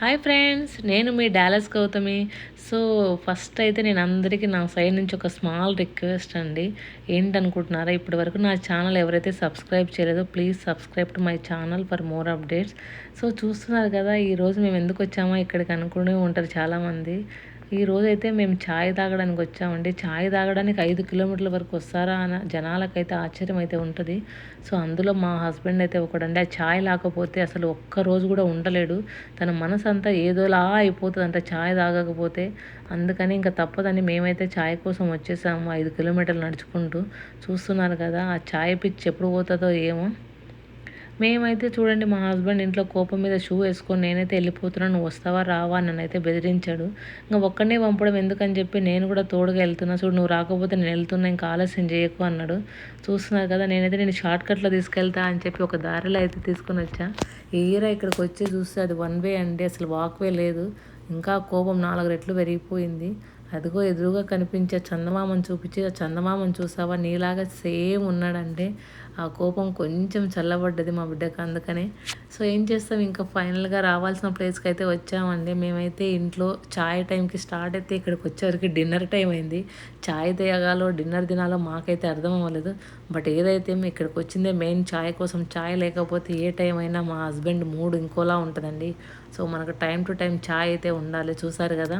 Hi friends, నేను మీ Dallas Gautami. So first అయితే నేను అందరికీ నా సైడ్ నుంచి ఒక స్మాల్ రిక్వెస్ట్ అండి. ఏంటనుకుంటున్నారా, ఇప్పటి వరకు నా ఛానల్ ఎవరైతే సబ్స్క్రైబ్ చేయలేదో please subscribe to my channel for more updates. So చూస్తున్నారు కదా, ఈరోజు మేము ఎందుకు వచ్చామో ఇక్కడికి అనుకునే ఉంటారు చాలామంది. ఈరోజైతే మేము ఛాయ్ తాగడానికి వచ్చామండి. ఛాయ్ తాగడానికి 5 కిలోమీటర్ల వరకు వస్తారా అని జనాలకైతే ఆశ్చర్యం అయితే ఉంటుంది. సో అందులో మా హస్బెండ్ అయితే ఒకడండి, ఆ ఛాయ్ లేకపోతే అసలు ఒక్కరోజు కూడా ఉండలేడు. తన మనసు అంతా ఏదోలా అయిపోతుందంట ఛాయ్ తాగకపోతే. అందుకని ఇంకా తప్పదని మేమైతే ఛాయ్ కోసం వచ్చేసాము 5 కిలోమీటర్లు నడుచుకుంటూ. చూస్తున్నారు కదా, ఆ ఛాయ్ పిచ్చి ఎప్పుడు పోతుందో ఏమో. మేమైతే చూడండి, మా హస్బెండ్ ఇంట్లో కోపం మీద షూ వేసుకొని నేనైతే వెళ్ళిపోతున్నాను, నువ్వు వస్తావా రావా అని అయితే బెదిరించాడు. ఇంకా ఒక్కడనే పంపడం ఎందుకని చెప్పి నేను కూడా తోడుగా వెళ్తున్నా. చూడు, నువ్వు రాకపోతే నేను వెళ్తున్నా, ఇంకా ఆలస్యం చేయకు అన్నాడు. చూస్తున్నారు కదా, నేనైతే నేను షార్ట్ కట్లో తీసుకెళ్తా అని చెప్పి ఒక దారిలో అయితే తీసుకొని వచ్చా. ఈరా ఇక్కడికి వచ్చి చూస్తే అది 1 వే అండి, అసలు వాక్వే లేదు. ఇంకా కోపం 4 రెట్లు పెరిగిపోయింది. అదిగో ఎదురుగా కనిపించే చందమామని చూపించి, ఆ చందమామని చూసావా నీలాగా సేమ్ ఉన్నాడంటే ఆ కోపం కొంచెం చల్లబడ్డది మా బిడ్డకు. అందుకనే సో ఏం చేస్తాం, ఇంకా ఫైనల్గా రావాల్సిన ప్లేస్కి అయితే వచ్చామండి. మేమైతే ఇంట్లో చాయ్ టైంకి స్టార్ట్ అయితే ఇక్కడికి వచ్చేవరకు డిన్నర్ టైం అయింది. చాయ్ తాగాలో డిన్నర్ తినాలో మాకైతే అర్థం అవ్వలేదు. బట్ ఏదైతే ఇక్కడికి వచ్చిందే మెయిన్ చాయ్ కోసం. చాయ్ లేకపోతే ఏ టైం అయినా మా హస్బెండ్ మూడ్ ఇంకోలా ఉంటుందండి. సో మనకు టైం టు టైం చాయ్ అయితే ఉండాలి. చూసారు కదా.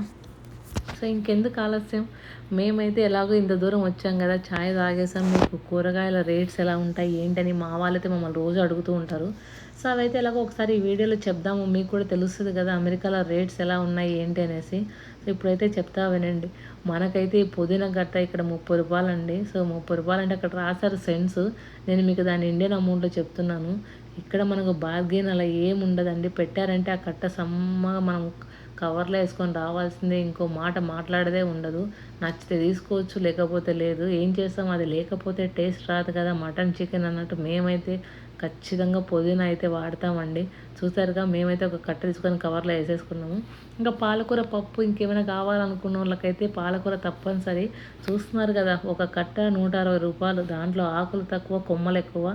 సో ఇంకెందుకు ఆలస్యం, మేమైతే ఎలాగో ఇంత దూరం వచ్చాం కదా, ఛాయ్ తాగేసాం. మీకు కూరగాయల రేట్స్ ఎలా ఉంటాయి ఏంటని మా వాళ్ళైతే మమ్మల్ని రోజు అడుగుతూ ఉంటారు. సో అవైతే ఎలాగో ఒకసారి ఈ వీడియోలో చెప్దాము, మీకు కూడా తెలుస్తుంది కదా అమెరికాలో రేట్స్ ఎలా ఉన్నాయి ఏంటి అనేసి. సో ఇప్పుడైతే చెప్తా వినండి. మనకైతే ఈ పుదీనా గట్ట ఇక్కడ 30 రూపాయలు అండి. సో 30 రూపాయలు అంటే అక్కడ రాశారు సెంట్స్, నేను మీకు దాని ఇండియన్ అమౌంట్లో చెప్తున్నాను. ఇక్కడ మనకు బార్గెన్ అలా ఏమి ఉండదండి. పెట్టారంటే ఆ కట్ట సమ్మగా మనం కవర్లో వేసుకొని రావాల్సిందే, ఇంకో మాట మాట్లాడదే ఉండదు. నచ్చితే తీసుకోవచ్చు, లేకపోతే లేదు. ఏం చేస్తాం, అది లేకపోతే టేస్ట్ రాదు కదా. మటన్ చికెన్ అన్నట్టు మేమైతే ఖచ్చితంగా పుదీనా అయితే వాడతామండి. చూసారుగా, మేమైతే ఒక కట్ట తీసుకొని కవర్లో వేసేసుకున్నాము. ఇంకా పాలకూర పప్పు ఇంకేమైనా కావాలనుకున్న వాళ్ళకైతే పాలకూర తప్పనిసరి. చూస్తున్నారు కదా, ఒక కట్ట 160 రూపాయలు. దాంట్లో ఆకులు తక్కువ, కొమ్మలు ఎక్కువ.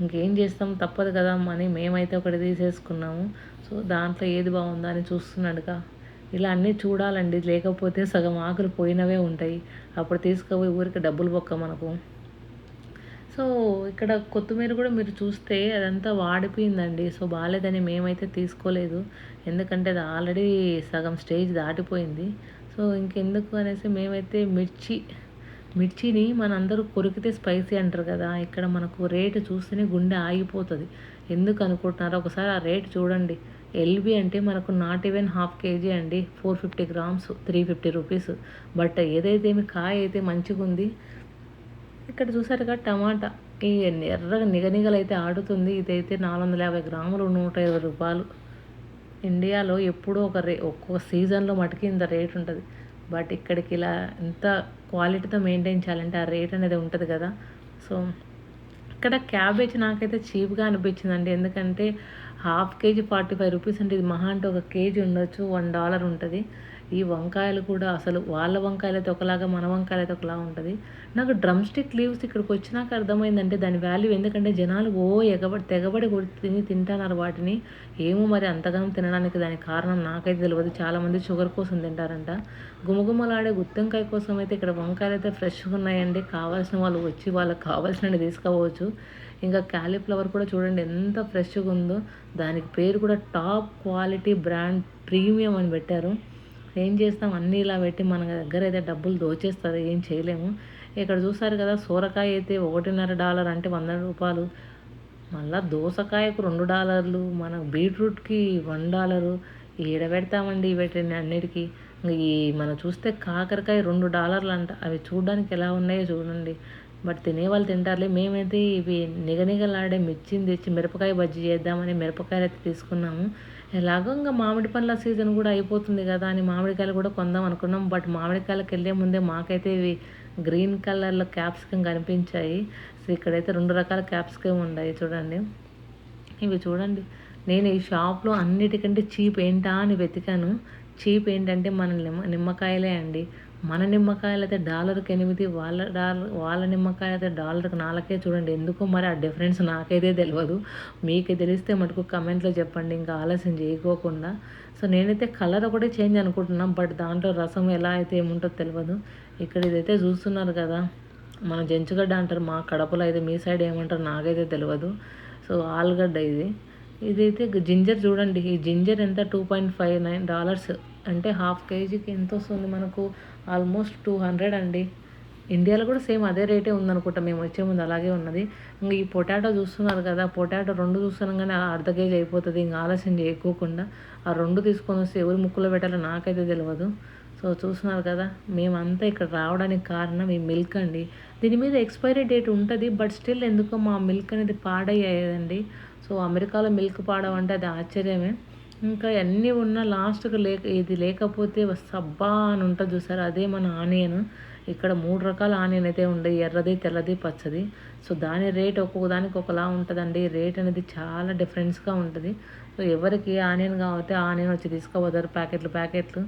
ఇంకేం చేస్తాం, తప్పదు కదా అని మేమైతే ఒకటి తీసేసుకున్నాము. సో దాంట్లో ఏది బాగుందా అని చూస్తున్నాడుగా. ఇలా అన్నీ చూడాలండి, లేకపోతే సగం ఆకులు పోయినవే ఉంటాయి. అప్పుడు తీసుకుపోయి ఊరికి డబ్బులు బొక్క మనకు. సో ఇక్కడ కొత్తిమీర కూడా మీరు చూస్తే అదంతా వాడిపోయిందండి. సో బాగాలేదని మేమైతే తీసుకోలేదు, ఎందుకంటే అది ఆల్రెడీ సగం స్టేజ్ దాటిపోయింది. సో ఇంకెందుకు అనేసి మేమైతే మిర్చిని మనందరూ కొరికితే స్పైసీ అంటారు కదా, ఇక్కడ మనకు రేటు చూస్తేనే గుండె ఆగిపోతుంది. ఎందుకు అనుకుంటున్నారో ఒకసారి ఆ రేటు చూడండి. ఎల్బి అంటే మనకు నాట్ ఈవెన్ హాఫ్ కేజీ అండి, 450 గ్రామ్స్, 350 రూపీస్. బట్ ఏదైతే కాయ అయితే మంచిగా ఉంది. ఇక్కడ చూసారుగా టమాటా, ఈ ఎర్రగా నిగనిగలు అయితే ఆడుతుంది. ఇదైతే 450 గ్రాములు 120 రూపాయలు. ఇండియాలో ఎప్పుడూ ఒక్కొక్క సీజన్లో మటుకి ఇంత రేట్ ఉంటుంది. బట్ ఇక్కడికి ఇలా ఎంత క్వాలిటీతో మెయింటైన్ చేయాలంటే ఆ రేట్ అనేది ఉంటుంది కదా. సో ఇక్కడ క్యాబేజ్ నాకైతే చీప్గా అనిపించిందండి, ఎందుకంటే హాఫ్ కేజీ 45 రూపీస్ అంటే ఇది మహా అంటే 1 కేజీ ఉండొచ్చు, $1 ఉంటుంది. ఈ వంకాయలు కూడా అసలు వాళ్ళ వంకాయలు అయితే ఒకలాగా, మన వంకాయలు అయితే ఒకలా ఉంటుంది. నాకు డ్రమ్ స్టిక్ లీవ్స్ ఇక్కడికి వచ్చినాక అర్థమైందంటే దాని వాల్యూ. ఎందుకంటే జనాలు తెగబడి తింటున్నారు వాటిని. ఏమో మరి అంతగానో తినడానికి దానికి కారణం నాకైతే తెలియదు. చాలామంది షుగర్ కోసం తింటారంట. గుమగుమలాడే గుత్తొంకాయ కోసం అయితే ఇక్కడ వంకాయలు అయితే ఫ్రెష్గా ఉన్నాయండి. కావాల్సిన వాళ్ళు వచ్చి వాళ్ళకి కావాల్సినవి తీసుకోవచ్చు. ఇంకా క్యాలీఫ్లవర్ కూడా చూడండి ఎంత ఫ్రెష్గా ఉందో. దానికి పేరు కూడా టాప్ క్వాలిటీ బ్రాండ్ ప్రీమియం అని పెట్టారు. ఏం చేస్తాం, అన్నీ ఇలా పెట్టి మన దగ్గర అయితే డబ్బులు దోచేస్తుంది, ఏం చేయలేము. ఇక్కడ చూస్తారు కదా, సోరకాయ అయితే $1.5 అంటే 100 రూపాయలు. మళ్ళీ దోసకాయకు $2, మన బీట్రూట్కి $1. ఏడ పెడతామండి వీటిని అన్నిటికీ. ఈ మనం చూస్తే కాకరకాయ $2 అంట. అవి చూడడానికి ఎలా ఉన్నాయో చూడండి. బట్ తినేవాళ్ళు తింటారులే. మేమైతే ఇవి నిగనిగలాడే మిర్చిని తెచ్చి మిరపకాయ బజ్జీ చేద్దామని మిరపకాయలు అయితే తీసుకున్నాము. ఎలాగో ఇంకా మామిడి పండ్ల సీజన్ కూడా అయిపోతుంది కదా అని మామిడికాయలు కూడా కొందాం అనుకున్నాం. బట్ మామిడికాయలకు వెళ్ళే ముందే మాకైతే ఇవి గ్రీన్ కలర్లో క్యాప్సికమ్ కనిపించాయి. సో ఇక్కడైతే 2 రకాల క్యాప్సికమ్ ఉన్నాయి చూడండి. ఇవి చూడండి, నేను ఈ షాప్లో అన్నిటికంటే చీప్ ఏంటా అని వెతికాను. చీప్ ఏంటంటే మన నిమ్మకాయలే అండి. మన నిమ్మకాయలైతే డాలర్‌కి 8, వాళ్ళ నిమ్మకాయలైతే డాలర్‌కి 4 చూడండి. ఎందుకో మరి ఆ డిఫరెన్స్ నాకైతే తెలవదు. మీకు తెలిస్తే మటుకు కమెంట్‌లో చెప్పండి. ఇంకా ఆలస్యం చేయకోకుండా. సో, నేనైతే కలర్ ఒకటే చేంజ్ అనుకుంటున్నా. బట్ దాంట్లో రసం ఎలా అయితే ఏముంటదో తెలవదు. ఇక్కడ ఇదైతే చూస్తున్నారు కదా! మన జంచుగడ్డ అంటారు మా కడపలో అయితే. మీ సైడ్ ఏమంటారో నాకైతే తెలవదు. సో, ఆలుగడ్డ ఇది. ఇదైతే జింజర్ చూడండి. ఈ జింజర్ ఎంత $2.59 అంటే హాఫ్ కేజీకి ఎంతొస్తుంది మనకు? ఆల్మోస్ట్ 200 అండి. ఇండియాలో కూడా సేమ్ అదే రేటే ఉందనుకుంటా. మేము వచ్చే ముందు అలాగే ఉన్నది. ఇంక ఈ పొటాటో చూస్తున్నారు కదా! పొటాటో 2 చూస్తున్నాగానే అర్ధ కేజీ అయిపోతది. ఇంక ఆలస్యం చేయకోకుండా ఆ 2 తీసుకొని వస్తే ఎవరి ముక్కులో పెట్టాలో నాకైతే తెలవదు. సో, చూస్తున్నారు కదా! మేమంతా ఇక్కడ రావడానికి కారణం ఈ మిల్క్ అండి. దీని మీద ఎక్స్‌పైరీ డేట్ ఉంటది. బట్ స్టిల్ ఎందుకో మా మిల్క్ అనేది పాడయ్యేదండి. సో, అమెరికాలో మిల్క్ పాడవంటే అది ఆశ్చర్యమే. ఇంకా అన్నీ ఉన్నా లాస్ట్‌కి ఇది లేకపోతే సబ్బా అని ఉంటది చూసారా? అదే మన ఆనియన్. ఇక్కడ 3 రకాల ఆనియన్ అయితే ఉండయి. ఎర్రది, తెల్లది, పచ్చది. సో, దాని రేట్ ఒక్కొక్క దానికి ఒకలా ఉంటదండి. రేట్ అనేది చాలా డిఫరెన్స్‌గా ఉంటది. సో, ఎవరికి ఆనియన్ కావాలంటే ఆనియన్ వచ్చి తీసుకోపోతారు ప్యాకెట్లు.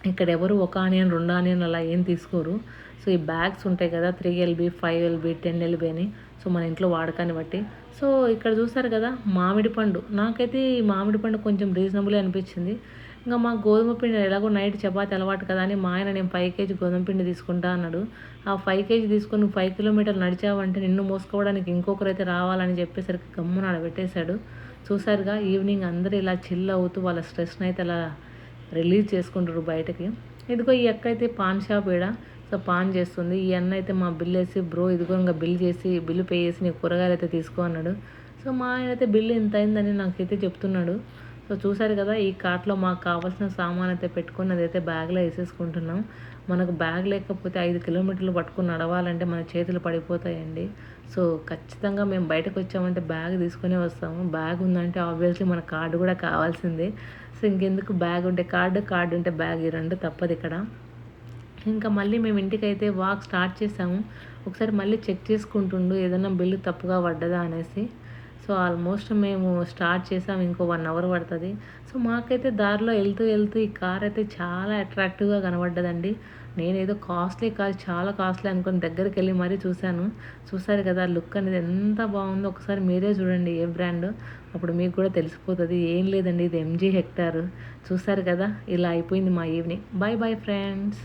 ఇక్కడ ఎవరు ఒక ఆనియన్, 2 ఆనియన్ అలా ఏం తీసుకోరు. సో, ఈ బ్యాగ్స్ ఉంటాయి కదా! 3 ఎల్‌బీ, 5 ఎల్‌బీ, 10 ఎల్‌బీ అని. సో, మన ఇంట్లో వాడకాన్ని బట్టి. సో, ఇక్కడ చూసారు కదా! మామిడి పండు. నాకైతే ఈ మామిడి పండు కొంచెం రీజనబులే అనిపించింది. ఇంక మాకు గోధుమ పిండి ఎలాగో నైట్ చపాతీ అలవాటు కదా అని మా ఆయన నేను 5 కేజీ గోధుమ పిండి తీసుకుంటా అన్నాడు. ఆ 5 కేజీ తీసుకొని 5 కిలోమీటర్లు నడిచావంటే నిన్ను మోసుకోవడానికి ఇంకొకరైతే రావాలని చెప్పేసరికి గమ్మున ఆడ పెట్టేశాడు. చూసారుగా ఈవినింగ్ అందరూ ఇలా చిల్ అవుతూ వాళ్ళ స్ట్రెస్‌ని అయితే అలా రిలీజ్ చేసుకుంటారు బయటకి. ఇదిగో ఈ అక్క అయితే పాన్ షాప్ ఈడ. సో, పాన్ చేస్తుంది. ఈ అన్న అయితే మా బిల్ వేసి బ్రో ఇదిగో ఇంక బిల్ పే చేసి నీకు కూరగాయలు అయితే తీసుకో అన్నాడు. సో, మా ఆయన అయితే బిల్లు ఇంత అయిందని నాకైతే చెప్తున్నాడు. సో, చూసారు కదా! ఈ కార్ట్‌లో మాకు కావాల్సిన సామాన్ అయితే పెట్టుకొని అదైతే బ్యాగ్‌లో వేసేసుకుంటున్నాం. మనకు బ్యాగ్ లేకపోతే 5 కిలోమీటర్లు పట్టుకొని నడవాలంటే మన చేతులు పడిపోతాయండి. సో, ఖచ్చితంగా మేము బయటకు వచ్చామంటే బ్యాగ్ తీసుకొనే వస్తాము. బ్యాగ్ ఉందంటే ఆబ్వియస్లీ మన కార్డు కూడా కావాల్సిందే. సో, ఇంకెందుకు బ్యాగ్ ఉంటే కార్డు ఉంటే బ్యాగ్ ఈ 2 తప్పదు ఇక్కడ. ఇంకా మళ్ళీ మేము ఇంటికైతే వాక్ స్టార్ట్ చేసాము. ఒకసారి మళ్ళీ చెక్ చేసుకుంటుండు ఏదన్నా బిల్లు తప్పుగా పడ్డదా అనేసి. సో, ఆల్మోస్ట్ మేము స్టార్ట్ చేసాము. ఇంకో 1 అవర్ పడుతుంది. సో, మాకైతే దారిలో వెళ్తూ ఈ కార్ అయితే చాలా అట్రాక్టివ్‌గా కనబడ్డదండి. నేనేదో కాస్ట్లీ కాదు చాలా కాస్ట్లీ అనుకుని దగ్గరికెళ్ళి మరీ చూశాను. చూసారు కదా! లుక్ అనేది ఎంత బాగుందో ఒకసారి మీరే చూడండి ఏ బ్రాండో. అప్పుడు మీకు కూడా తెలిసిపోతది. ఏం లేదండి ఇది ఎంజీ హెక్టార్. చూసారు కదా! ఇలా అయిపోయింది మా ఈవినింగ్. Bye friends.